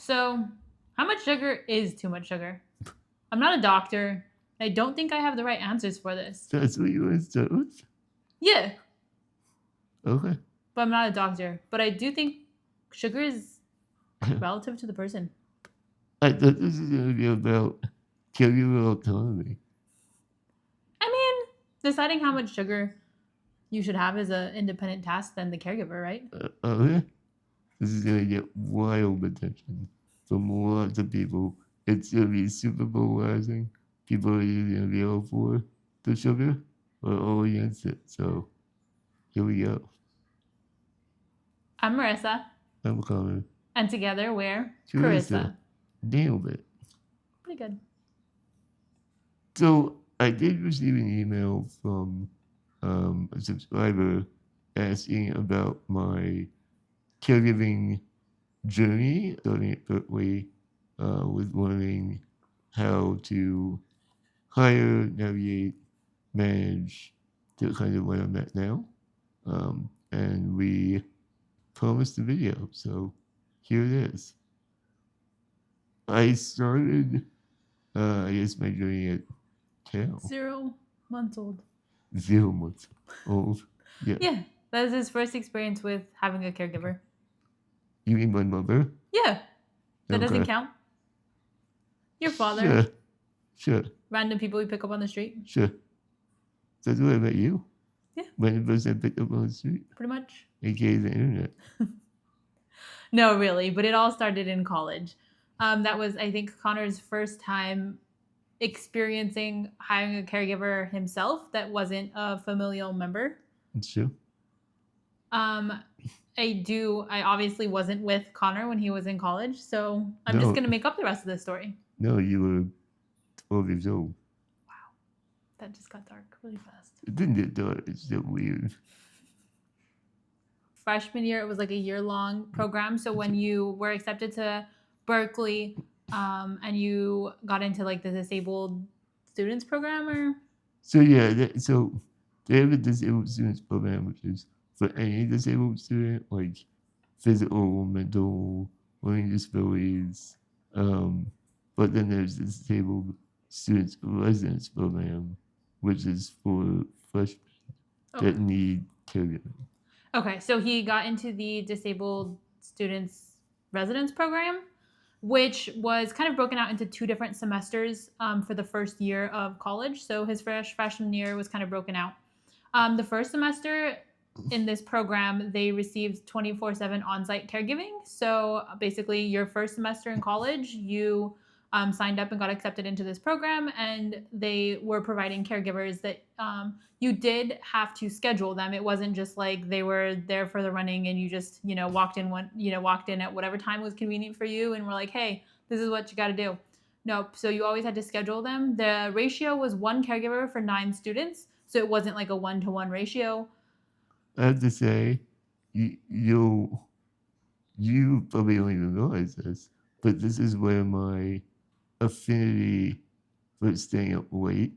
So, how much sugar is too much sugar? I'm not a doctor. I don't think I have the right answers for this. That's what you want to start with? Yeah, Okay. but I'm not a doctor. But I do think sugar is relative to the person. I thought this was going to be about caregiver autonomy. I mean, deciding how much sugar you should have is an independent task than the caregiver, right? Okay. This is going to get wild attention from lots of people. It's going to be super polarizing. People are either going to be all for the sugar or all against it. So here we go. I'm Marissa, I'm Conor. and together we're Carissa. Nailed it. Pretty good. So I did receive an email from a subscriber asking about my caregiving journey starting at Berkeley with learning how to hire, navigate, manage to kind of where I'm at now. And we promised a video, so here it is. I started, I guess, my journey at Cal. 0 months old. 0 months old. Yeah. Yeah, that was his first experience with having a caregiver. You mean my mother? Yeah, that doesn't Okay. count. Your father, Sure. random people we pick up on the street. Sure. That's where I met you. Yeah. When the first I picked up on the street. Pretty much. AKA the internet. No, really, but it all started in college. That was, I think, Conor's first time experiencing hiring a caregiver himself that wasn't a familial member. It's true. I obviously wasn't with Conor when he was in college, so I'm just going to make up the rest of the story. No, you were 12 years old. Wow. That just got dark really fast. It didn't get dark. It's still weird. Freshman year, it was like a year-long program. So when you were accepted to Berkeley and you got into like the disabled students program or? So yeah, so they have a disabled students program, which is for any disabled student, like physical, mental, learning disabilities. But then there's the disabled students residence program, which is for freshmen that need caregiving. Okay, so he got into the disabled students residence program, which was kind of broken out into 2 different semesters for the first year of college. So his freshman year was kind of broken out. The first semester in this program, they received 24/7 on-site caregiving. So basically, your first semester in college, you signed up and got accepted into this program, and they were providing caregivers that you did have to schedule them. It wasn't just like they were there for the running and you just walked in at whatever time was convenient for you and were like, hey, this is what you got to do. Nope. So you always had to schedule them. The ratio was 1 caregiver for 9 students, so it wasn't like a 1-to-1 ratio. I have to say, you probably don't even realize this, but this is where my affinity for staying up late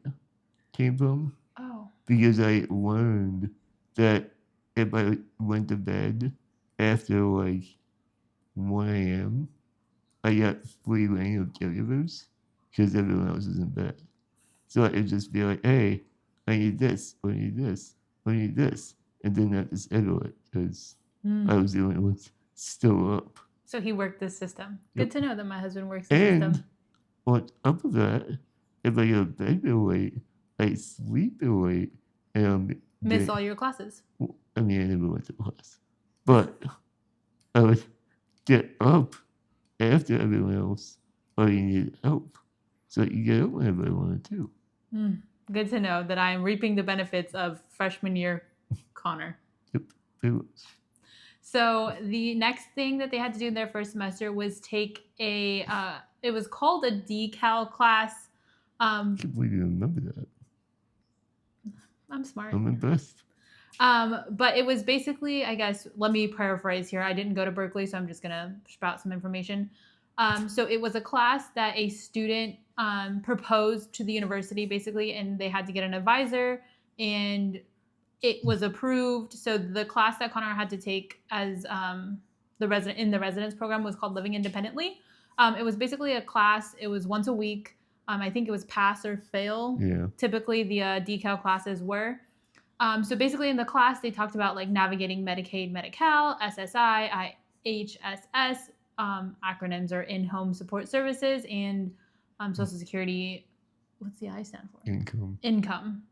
came from. Oh. Because I learned that if I went to bed after like 1 a.m., I got free reign of caregivers because everyone else was in bed. So I'd just be like, hey, I need this, or I need this, or I need this. And then have to schedule it because I was the only one still up. So he worked this system. Good to know that my husband works the system. And on top of that, if I go to bed real late, I sleep real late, and miss all your classes. I mean, I never went to class, but I would get up after everyone else already needed help, so you get up whenever I wanted to. Good to know that I am reaping the benefits of freshman year Conor. Yep, pretty much. So the next thing that they had to do in their first semester was take a, it was called a decal class. I can't believe you remember that. I'm smart. I'm impressed. But it was basically, I guess, let me paraphrase here. I didn't go to Berkeley, so I'm just going to spout some information. So it was a class that a student proposed to the university, basically, and they had to get an advisor, and it was approved. So the class that Conor had to take as the residence program was called Living Independently. It was basically a class. It was once a week. I think it was pass or fail. Yeah. Typically, the decal classes were. So basically, in the class, they talked about like navigating Medicaid, Medi-Cal, SSI, IHSS. Acronyms are in-home support services and Social Security. What's the I stand for? Income. Income.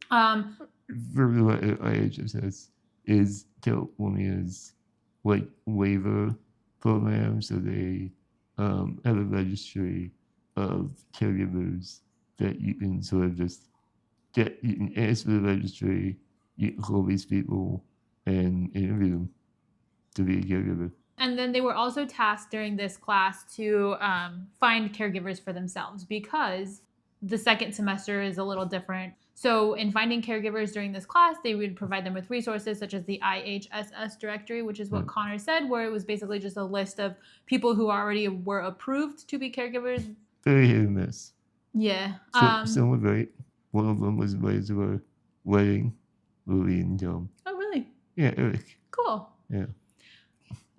For what IHSS is California's like waiver program, so they have a registry of caregivers that you can sort of just get. You can ask for the registry, you can call these people and interview them to be a caregiver. And then they were also tasked during this class to find caregivers for themselves because the second semester is a little different. So, in finding caregivers during this class, they would provide them with resources such as the IHSS directory, which is what Right. Conor said, where it was basically just a list of people who already were approved to be caregivers. Very hit and miss. Yeah. Some were great. One of them was invited to our wedding, Lily and Tom. Oh, really? Yeah, Eric. Cool. Yeah.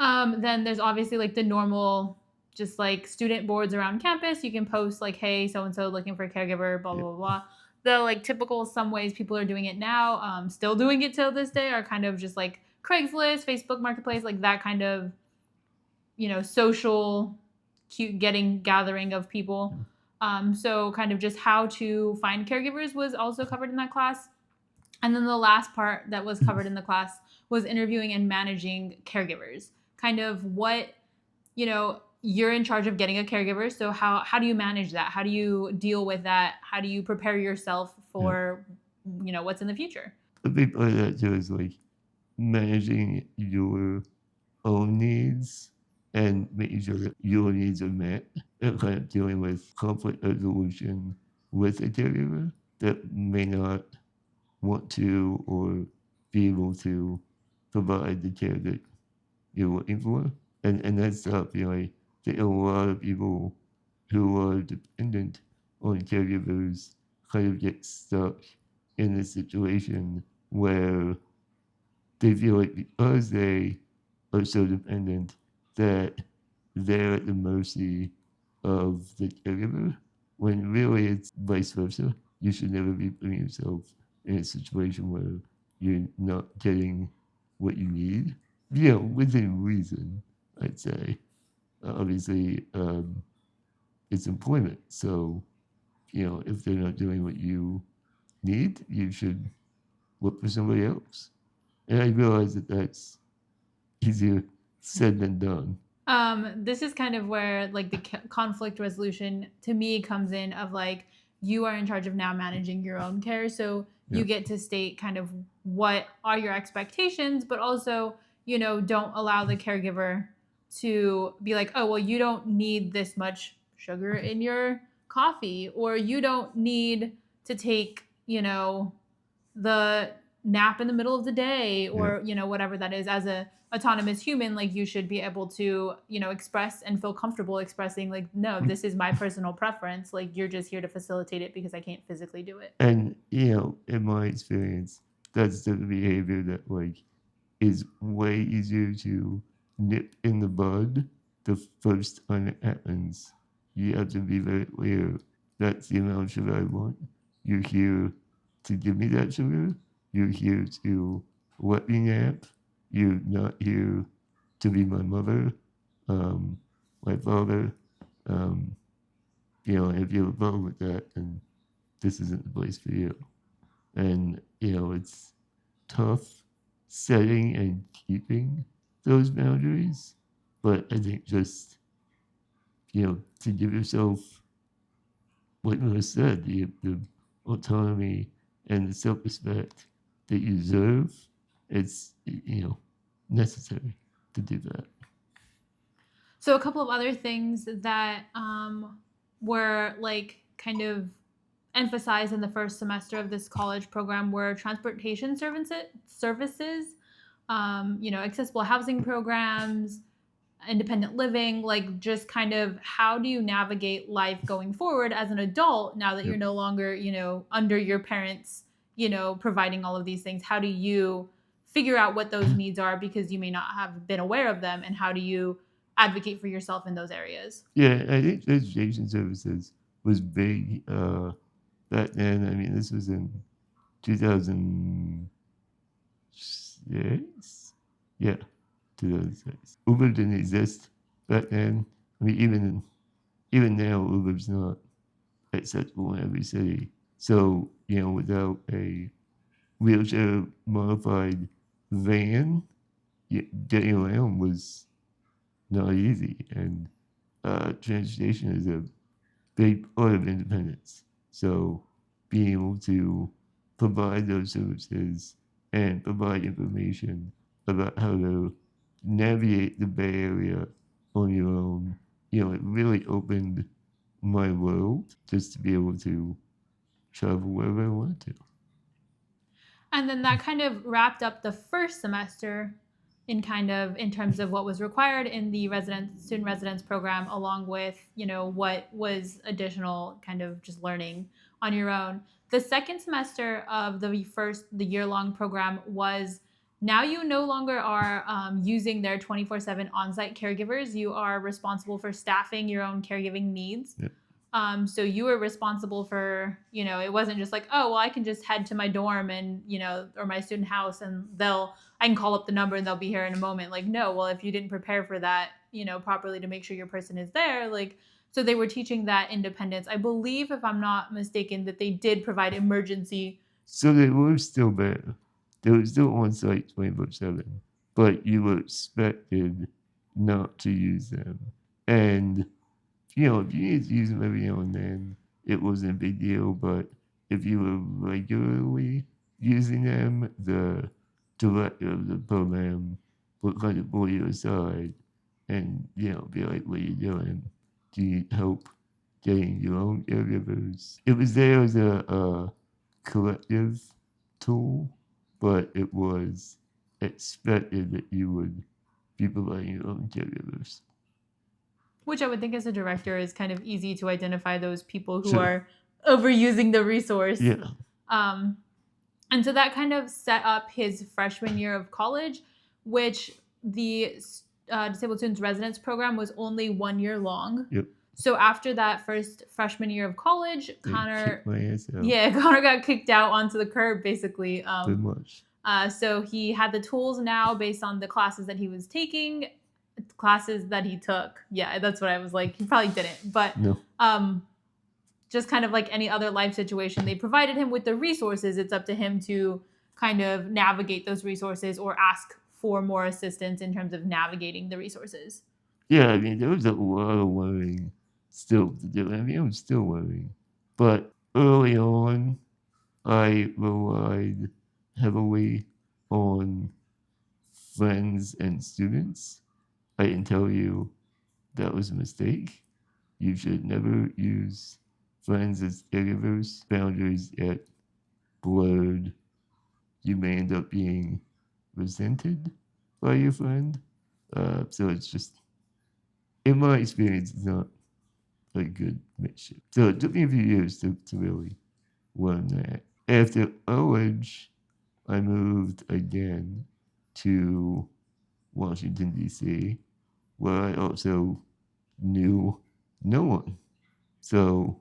Then there's obviously like the normal, just like student boards around campus. You can post like, hey, so and so looking for a caregiver, blah, blah, blah. The like typical, some ways people are doing it now, still doing it till this day, are kind of just like Craigslist, Facebook Marketplace, like that kind of, social, cute gathering of people. So kind of just how to find caregivers was also covered in that class. And then the last part that was covered in the class was interviewing and managing caregivers. Kind of what, you're in charge of getting a caregiver. So how do you manage that? How do you deal with that? How do you prepare yourself for, what's in the future? A big part of that too is like managing your own needs and making sure that your needs are met, and kind of dealing with conflict resolution with a caregiver that may not want to or be able to provide the care that you're looking for. And that's tough. I think a lot of people who are dependent on caregivers kind of get stuck in this situation where they feel like because they are so dependent that they're at the mercy of the caregiver, when really it's vice versa. You should never be putting yourself in a situation where you're not getting what you need. Within reason, I'd say. Obviously, it's employment. So, if they're not doing what you need, you should look for somebody else. And I realize that that's easier said than done. This is kind of where like the conflict resolution to me comes in of like you are in charge of now managing your own care, so you get to state kind of what are your expectations, but also don't allow the caregiver to be like, oh well, you don't need this much sugar in your coffee, or you don't need to take the nap in the middle of the day, or whatever that is. As a autonomous human, like you should be able to express and feel comfortable expressing like, no, this is my personal preference, like you're just here to facilitate it because I can't physically do it. And in my experience, that's the behavior that like is way easier to nip in the bud the first time it happens. You have to be very clear, that's the amount of sugar I want. You're here to give me that sugar. You're here to let me nap. You're not here to be my mother, my father. If you have a problem with that, then this isn't the place for you. And, it's tough setting and keeping those boundaries. But I think just, to give yourself, like I said, the autonomy and the self-respect that you deserve, it's, necessary to do that. So a couple of other things that were like kind of emphasized in the first semester of this college program were transportation services, accessible housing programs, independent living, like just kind of how do you navigate life going forward as an adult now that you're no longer, under your parents, providing all of these things. How do you figure out what those needs are because you may not have been aware of them, and how do you advocate for yourself in those areas. Yeah, I think education services was big back then. I mean, this was in 2006. Yeah, 2006. Uber didn't exist back then. I mean, even now, Uber's not accessible in every city. So, without a wheelchair modified van, getting around was not easy. And transportation is a big part of independence. So being able to provide those services and provide information about how to navigate the Bay Area on your own, it really opened my world just to be able to travel wherever I wanted to. And then that kind of wrapped up the first semester in terms of what was required in the student residence program, along with what was additional kind of just learning on your own. The second semester of the year-long program was, now you no longer are using their 24/7 on-site caregivers. You are responsible for staffing your own caregiving needs. Yep. So you were responsible for, it wasn't just like, oh, well, I can just head to my dorm and, or my student house and I can call up the number and they'll be here in a moment. Like, no, well, if you didn't prepare for that, properly to make sure your person is there, like, so they were teaching that independence. I believe, if I'm not mistaken, that they did provide emergency. So they were still there. They were still on site 24/7, but you were expected not to use them. And if you needed to use them every now and then, it wasn't a big deal. But if you were regularly using them, the director of the program would kind of pull you aside and, be like, what are you doing? Do you need help getting your own caregivers? It was there as a collective tool, but it was expected that you would be providing your own caregivers. Which I would think as a director is kind of easy to identify those people who Sure. are overusing the resource. Yeah. And so that kind of set up his freshman year of college, which the Disabled Students Residence Program was only 1 year long. Yep. So after that first freshman year of college, They Conor, kicked my ass out. yeah, Conor got kicked out onto the curb, basically. Pretty much. So he had the tools now based on the classes that he was taking, classes that he took. Yeah, that's what I was like. He probably didn't, but No. just kind of like any other life situation, they provided him with the resources. It's up to him to kind of navigate those resources or ask for more assistance in terms of navigating the resources. Yeah, I mean, there was a lot of learning still to do. I mean, I'm still learning. But early on, I relied heavily on friends and students. I can tell you that was a mistake. You should never use friends as caregivers. Boundaries get blurred. You may end up being resented by your friend. So it's just, in my experience, it's not a good mixture. So it took me a few years to really learn that. After college, I moved again to Washington, D.C., where I also knew no one. So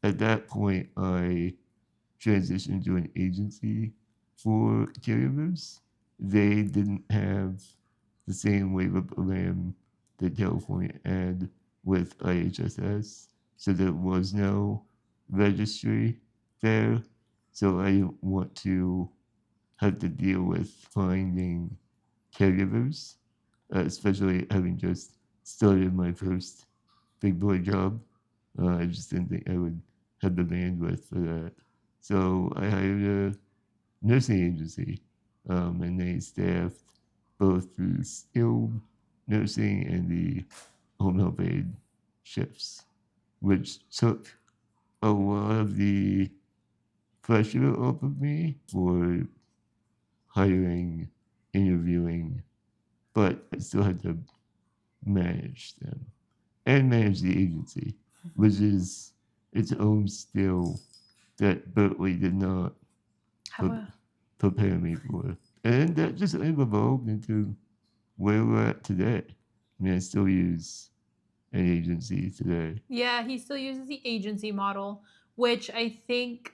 at that point, I transitioned to an agency for caregivers. They didn't have the same waiver program that California had with IHSS, so there was no registry there. So I didn't want to have to deal with finding caregivers, especially having just started my first big boy job. I just didn't think I would have the bandwidth for that. So I hired a nursing agency, and they staffed both the skilled nursing and the home health aid shifts, which took a lot of the pressure off of me for hiring, interviewing, but I still had to manage them and manage the agency, which is its own skill that Berkeley did not prepare me for. And that just evolved into where we're at today. I mean, I still use an agency today. Yeah, he still uses the agency model, which I think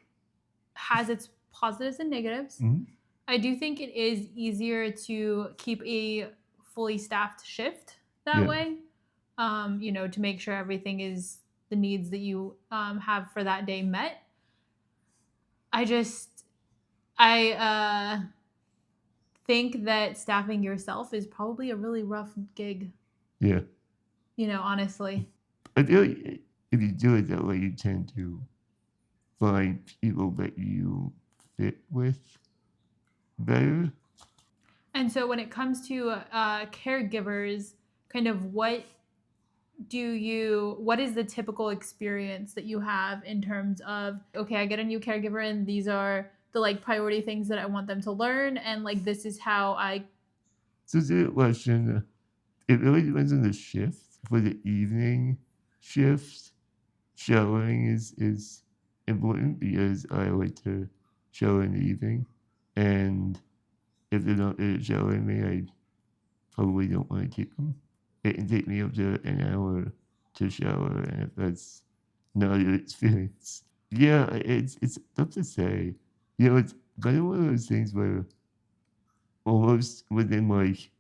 has its positives and negatives. Mm-hmm. I do think it is easier to keep a fully staffed shift that Yeah. way, to make sure everything is the needs that you have for that day met. I think that staffing yourself is probably a really rough gig, Yeah. honestly. I feel like if you do it that way, you tend to find people that you fit with better. And so when it comes to caregivers, kind of what is the typical experience that you have in terms of, okay, I get a new caregiver and these are the like priority things that I want them to learn, and like this is how I. So the question, it really depends on the shift. For the evening shift, showering is important because I like to shower in the evening. And if they're not good at showering me, I probably don't want to keep them. It can take me up to an hour to shower, and if that's not an experience, yeah, it's tough to say. It's kind of one of those things where almost within like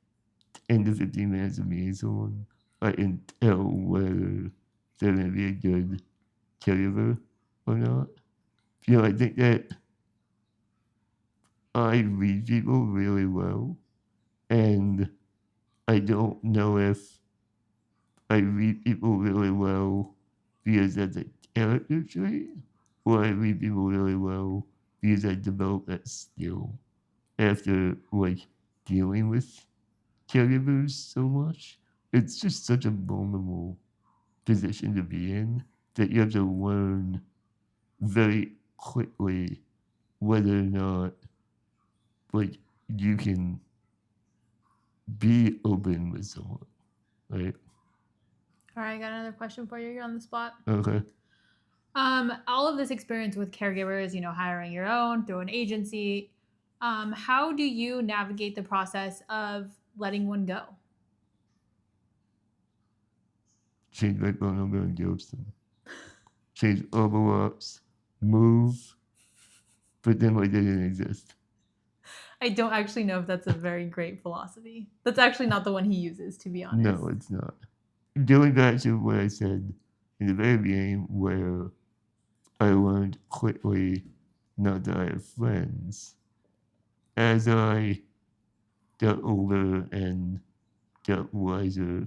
10 to 15 minutes of meeting someone, I can tell whether they're going to be a good caregiver or not. I think that I read people really well, and I don't know if I read people really well because that's a character trait, or I read people really well because I develop that skill after like dealing with caregivers so much. It's just such a vulnerable position to be in that you have to learn very quickly whether or not like you can be open with someone, right? All right, I got another question for you. You're on the spot. Okay. All of this experience with caregivers, hiring your own through an agency, how do you navigate the process of letting one go? Change my phone number and ghost them. Change overlaps, move, pretend like they didn't exist. I don't actually know if that's a very great philosophy. That's actually not the one he uses, to be honest. No, it's not. Going back to what I said in the very beginning, where I learned quickly not to have friends. As I got older and got wiser,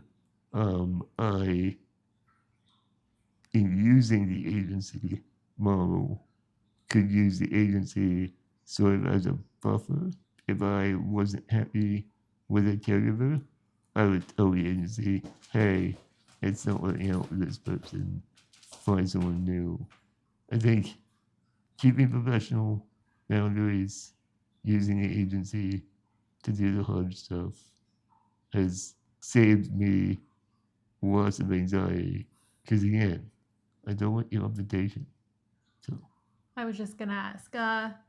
I, in using the agency model, could use the agency sort of as a buffer. If I wasn't happy with a caregiver, I would tell the agency, hey, it's not working out with this person, find someone new. I think keeping professional boundaries, using the agency to do the hard stuff has saved me lots of anxiety. Because again, I don't want your obligation. So I was just gonna ask,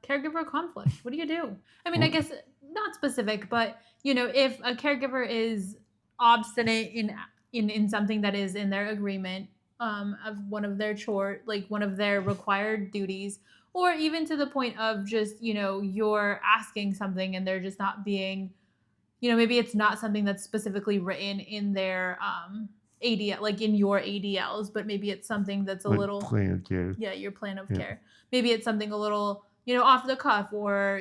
caregiver conflict. What do you do? I mean, I what? guess not specific, but if a caregiver is obstinate in something that is in their agreement, of one of their like one of their required duties, or even to the point of just you're asking something and they're just not being, maybe it's not something that's specifically written in their ADL, like in your ADLs, but maybe it's something that's a What little, plan of care? yeah, your plan of Yeah. care. Maybe it's something a little, off the cuff, or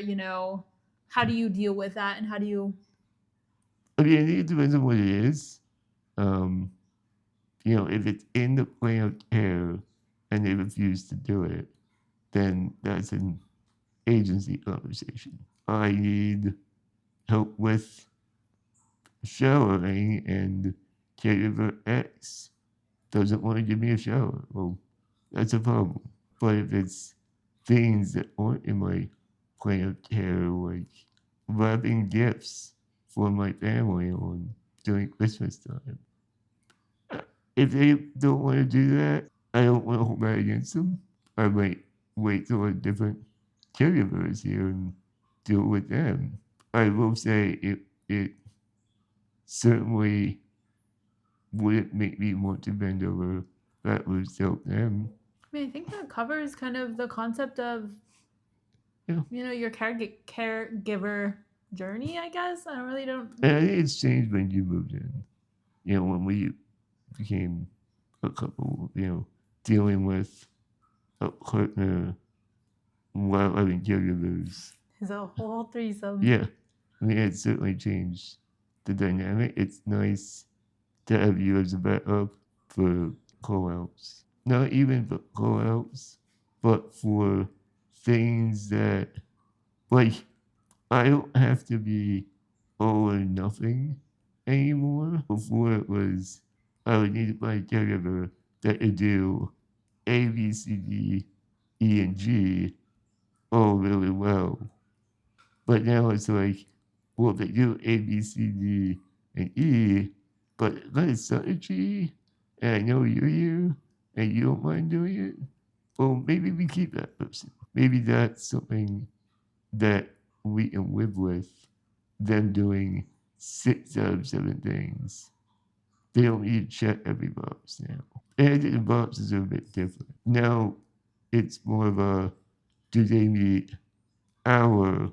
how do you deal with that, and how do you? I mean, I think it depends on what it is. Um, if it's in the plan of care and they refuse to do it, then that's an agency conversation. I need help with showering, and caregiver X doesn't want to give me a shower. Well, that's a problem. But if it's things that aren't in my plan of care, like wrapping gifts for my family on during Christmas time, if they don't want to do that, I don't want to hold that against them. I might wait till a different caregiver is here and deal with them. I will say it certainly would it make me want to bend over backwards to help them? I mean, I think that covers kind of the concept of, Yeah. your caregiver journey, I guess. I really don't. And I think it's changed when you moved in. When we became a couple, dealing with a partner while having caregivers. It's a whole threesome. Yeah. I mean, it certainly changed the dynamic. It's nice to have you as a backup for call-outs. Not even for call-outs, but for things that, like, I don't have to be all or nothing anymore. Before it was, I would need to find a caregiver that could do A, B, C, D, E, and G all really well. But now it's like, well, they do A, B, C, D, and E, but it's not a G, and I know you're here, and you don't mind doing it. Well, maybe we keep that person. Maybe that's something that we can live with them doing 6 out of 7 things. They don't need to check every box now. And the boxes are a bit different. Now it's more of a, do they meet our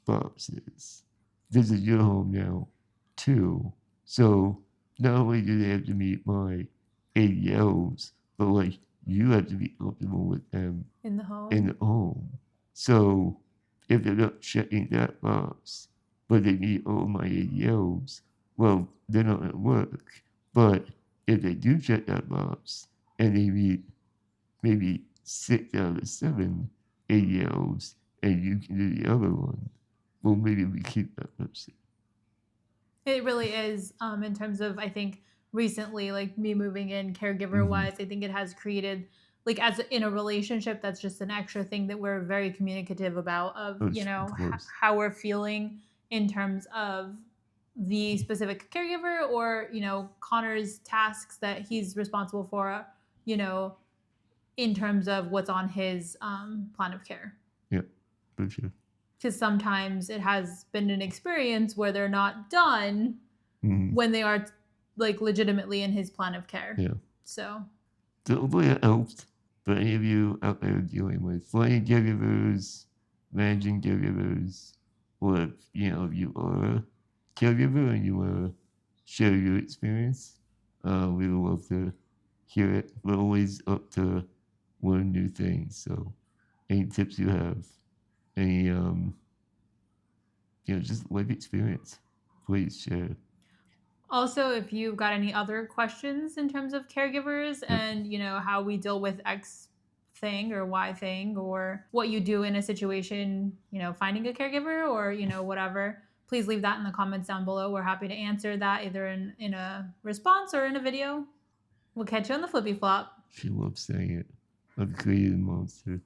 boxes? This is your home now, too. So not only do they have to meet my ADLs, but like you have to be comfortable with them In the home. in the home. So if they're not checking that box, but they meet all my ADLs, well, they're not at work. But if they do check that box and they meet maybe 6 out of 7 ADLs and you can do the other one, well, maybe we keep that person. It really is, in terms of, I think, recently, like me moving in caregiver wise, I think it has created, like, as in a relationship, that's just an extra thing that we're very communicative about, of, Of course. how we're feeling in terms of the specific caregiver, or, Connor's tasks that he's responsible for, in terms of what's on his plan of care. Yeah, for sure. Because sometimes it has been an experience where they're not done Mhm. when they are, like, legitimately in his plan of care. Yeah. So So hopefully that helped for any of you out there dealing with finding caregivers, managing caregivers, or if you are a caregiver and you want to share your experience, we would love to hear it. We're always up to learn new things. So any tips you have, any just life experience, please share. also, if you've got any other questions in terms of caregivers and, how we deal with X thing or Y thing, or what you do in a situation, finding a caregiver, or, whatever, please leave that in the comments down below. We're happy to answer that either in a response or in a video. We'll catch you on the flippy flop. She loves saying it. I've created a monster.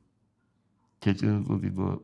Catch you on the flippy flop.